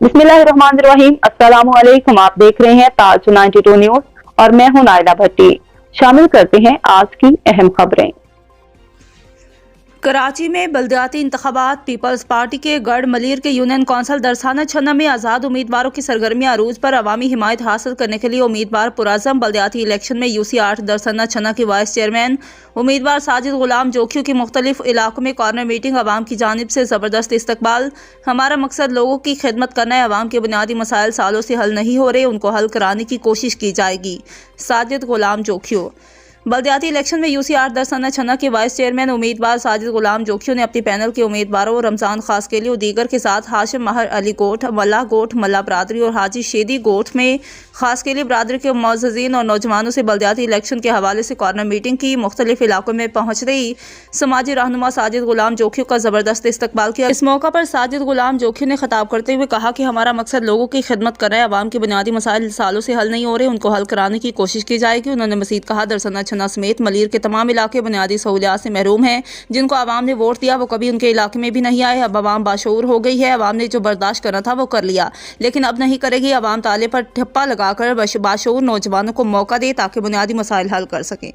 बिस्मिल्लाहिर्रहमानिर्रहीम। अस्सलामुअलैकुम। आप देख रहे हैं ताज 92 न्यूज और मैं हूं नायला भट्टी। शामिल करते हैं आज की अहम खबरें। कराची में बल्दियाती इंतखाबात। पीपल्स पार्टी के गढ़ मलीर के यूनियन कौंसिल दरसाना छन्ना में आज़ाद उम्मीदवारों की सरगर्मियां अरूज पर। अवामी हिमायत हासिल करने के लिए उम्मीदवार पुराज़म। बल्दियाती इलेक्शन में UC 8 दरसाना छन्ना के वाइस चेयरमैन उम्मीदवार साजिद गुलाम जोखियों की मुख्तलिफ इलाकों में कॉर्नर मीटिंग। अवाम की जानिब से ज़बरदस्त इस्तकबाल। हमारा मकसद लोगों की खिदमत करना है। अवाम के बुनियादी मसाइल सालों से हल नहीं हो रहे, उनको हल कराने की कोशिश की जाएगी। साजिद गुलाम जोखियों। बल्दियाती इलेक्शन में UC 8 दरसाना छन्ना के वाइस चेयरमैन उम्मीदवार साजिद गुलाम जोखियों ने अपनी पैनल के उम्मीदवारों रमज़ान खास के लिए और दीगर के साथ हाशिम महर अली गोठ, मल्ला गोठ, मल्ला बरादरी और हाजी शेदी गोठ में खास के लिए बरादरी के मुअज़्ज़िज़ीन और नौजवानों से बल्दियाती इलेक्शन के हवाले से कॉर्नर मीटिंग की। मुख्तलिफ इलाकों में पहुँच रही समाजी रहनुमा साजिद गुलाम जोखियों का ज़बरदस्त इस्तकबाल किया। इस मौका पर साजिद गुलाम जोखियों ने खिताब करते हुए कहा कि हमारा मकसद लोगों की खिदमत करना है। अवाम के बुनियादी मसाइल सालों से हल नहीं हो रहे, उनको हल कराने की कोशिश की जाएगी। उन्होंने मज़ीद कहा, दरसाना छन्ना समेत मलीर के तमाम इलाके बुनियादी सहूलियात से महरूम हैं। जिनको आवाम ने वोट दिया वो कभी उनके इलाके में भी नहीं आए। अब आवाम बाशऊर हो गई है। आवाम ने जो बर्दाश्त करना था वो कर लिया, लेकिन अब नहीं करेगी। आवाम ताले पर ठप्पा लगाकर बाशऊर नौजवानों को मौका दे ताकि बुनियादी मसाइल हल कर सकें।